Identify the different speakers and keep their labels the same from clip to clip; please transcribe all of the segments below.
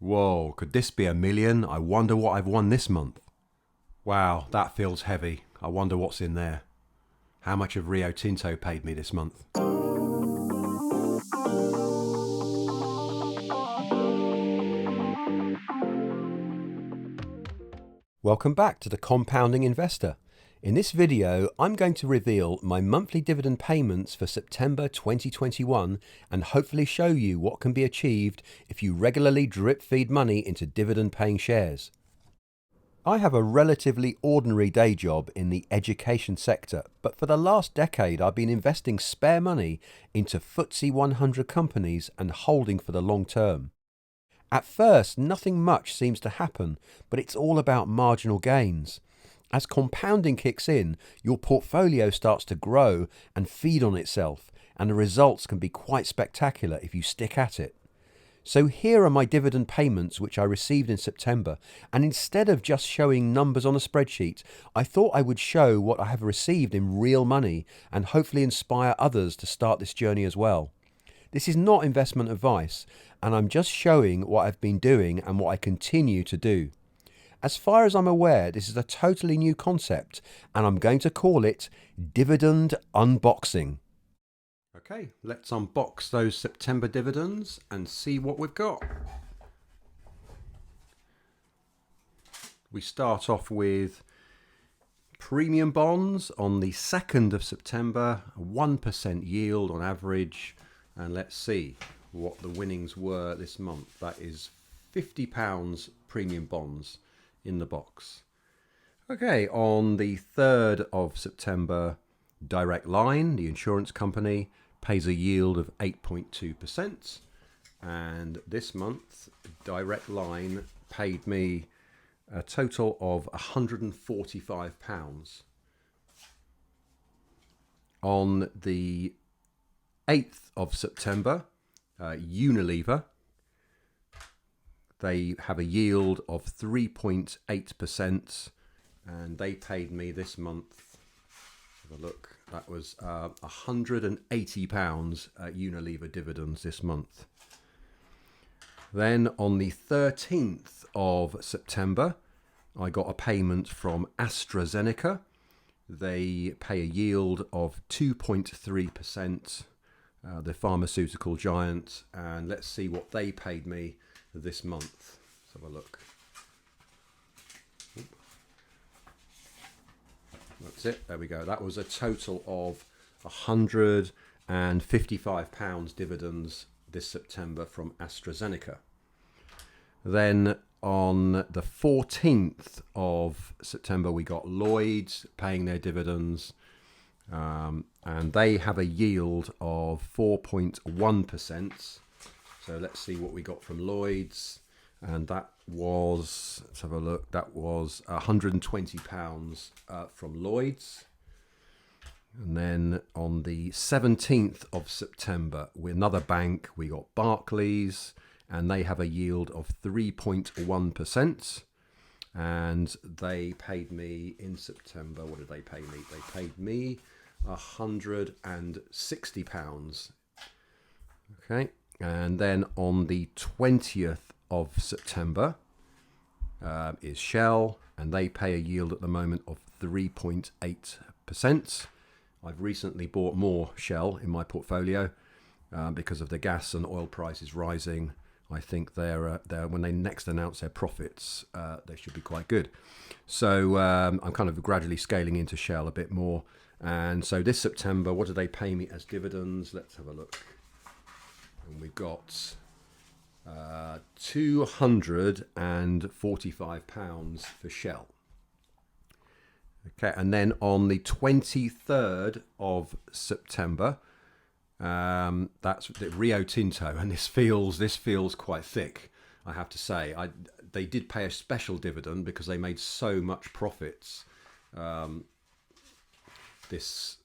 Speaker 1: Whoa, could this be 1 million? I wonder what I've won this month. Wow, that feels heavy. I wonder what's in there. How much have Rio Tinto paid me this month? Welcome back to The Compounding Investor. In this video, I'm going to reveal my monthly dividend payments for September 2021 and hopefully show you what can be achieved if you regularly drip feed money into dividend paying shares. I have a relatively ordinary day job in the education sector, but for the last decade I've been investing spare money into FTSE 100 companies and holding for the long term. At first, nothing much seems to happen, but it's all about marginal gains. As compounding kicks in, your portfolio starts to grow and feed on itself, and the results can be quite spectacular if you stick at it. So here are my dividend payments which I received in September, and instead of just showing numbers on a spreadsheet, I thought I would show what I have received in real money and hopefully inspire others to start this journey as well. This is not investment advice, and I'm just showing what I've been doing and what I continue to do. As far as I'm aware, this is a totally new concept, and I'm going to call it dividend unboxing. Okay, let's unbox those September dividends and see what we've got. We start off with premium bonds on the 2nd of September, a 1% yield on average, and let's see what the winnings were this month. That is £50 premium bonds in the box. Okay, on the 3rd of September, Direct Line, the insurance company, pays a yield of 8.2%, and this month Direct Line paid me a total of £145. On the 8th of September, Unilever, they have a yield of 3.8%, and they paid me this month, have a look, that was £180 Unilever dividends this month. Then on the 13th of September, I got a payment from AstraZeneca. They pay a yield of 2.3%, the pharmaceutical giant, and let's see what they paid me this month. Let's have a look. That's it, there we go. That was a total of £155 dividends this September from AstraZeneca. Then on the 14th of September, we got Lloyds paying their dividends, and they have a yield of 4.1%. So let's see what we got from Lloyds, and that was, let's have a look, that was £120 from Lloyds. And then on the 17th of September, with another bank, we got Barclays, and they have a yield of 3.1%. And they paid me in September, what did they pay me? They paid me £160. Okay, and then on the 20th of September is Shell, and they pay a yield at the moment of 3.8%. I've recently bought more Shell in my portfolio because of the gas and oil prices rising. I think they're when they next announce their profits, they should be quite good. So I'm kind of gradually scaling into Shell a bit more. And so this September, what do they pay me as dividends? Let's have a look. And we've got £245 for Shell. Okay, and then on the 23rd of September, that's the Rio Tinto, and this feels quite thick, I have to say. They did pay a special dividend because they made so much profits this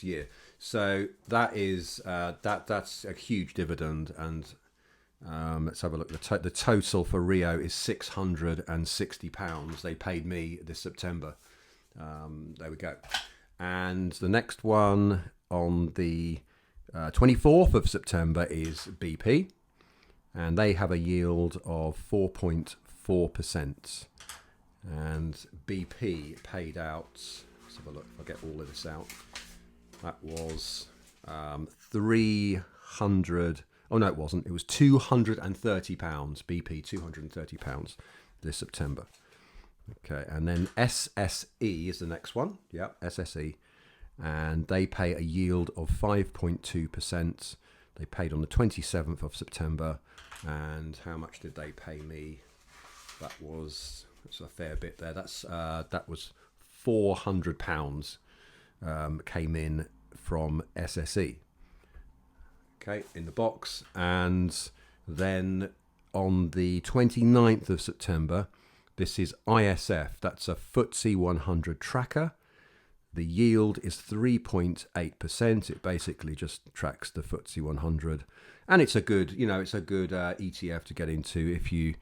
Speaker 1: year. So that is that's a huge dividend, and let's have a look. The total for Rio is £660. They paid me this September. There we go. And the next one on the 24th of September is BP. and they have a yield of 4.4%. And BP paid out, let's have a look if I get all of this out, that was 300, oh no it wasn't, it was £230, BP £230 this September. Okay, and then SSE is the next one, yeah, SSE, and they pay a yield of 5.2%. They paid on the 27th of September, and how much did they pay me? That's a fair bit there. That was £400 came in from SSE. Okay, in the box. And then on the 29th of September, this is ISF. That's a FTSE 100 tracker. The yield is 3.8%. It basically just tracks the FTSE 100, and it's a good, ETF to get into if you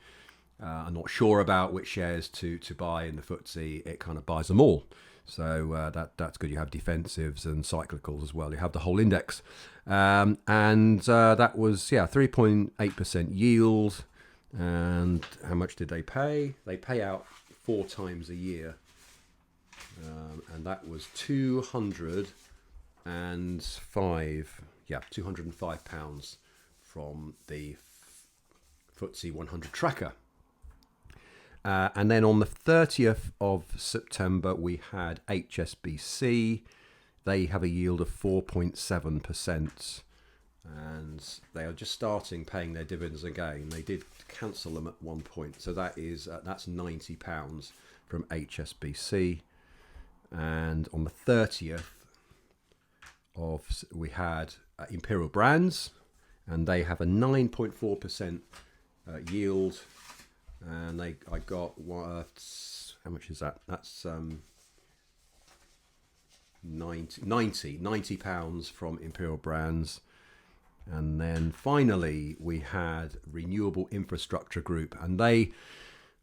Speaker 1: are not sure about which shares to buy in the FTSE. It kind of buys them all, so that's good. You have defensives and cyclicals as well. You have the whole index, and that was 3.8% yield. And how much did they pay? They pay out 4 times a year. And that was £205 from the FTSE 100 tracker. And then on the 30th of September, we had HSBC. They have a yield of 4.7%. And they are just starting paying their dividends again. They did cancel them at one point. So that's £90 from HSBC. And on the 30th we had Imperial Brands, and they have a 9.4% yield, and I got how much is that? That's £90 from Imperial Brands. And then finally we had Renewable Infrastructure Group, and they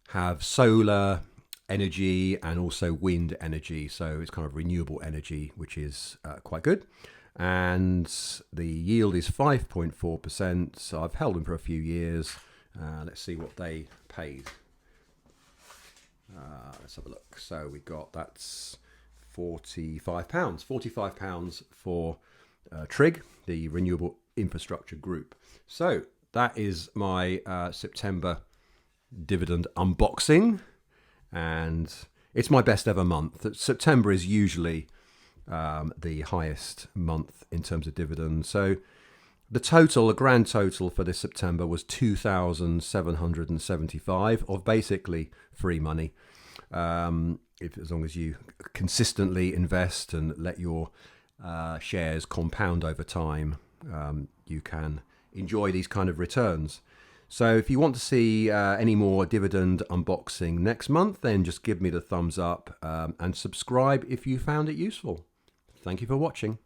Speaker 1: have solar energy and also wind energy, so it's kind of renewable energy, which is quite good. And the yield is 5.4%. So I've held them for a few years. Let's see what they paid. Let's have a look. So we got, that's £45 for Trig, the Renewable Infrastructure Group. So that is my September dividend unboxing, and it's my best ever month. September is usually the highest month in terms of dividends. So the grand total for this September was 2,775 of basically free money. As long as you consistently invest and let your shares compound over time, you can enjoy these kind of returns. So if you want to see any more dividend unboxing next month, then just give me the thumbs up and subscribe if you found it useful. Thank you for watching.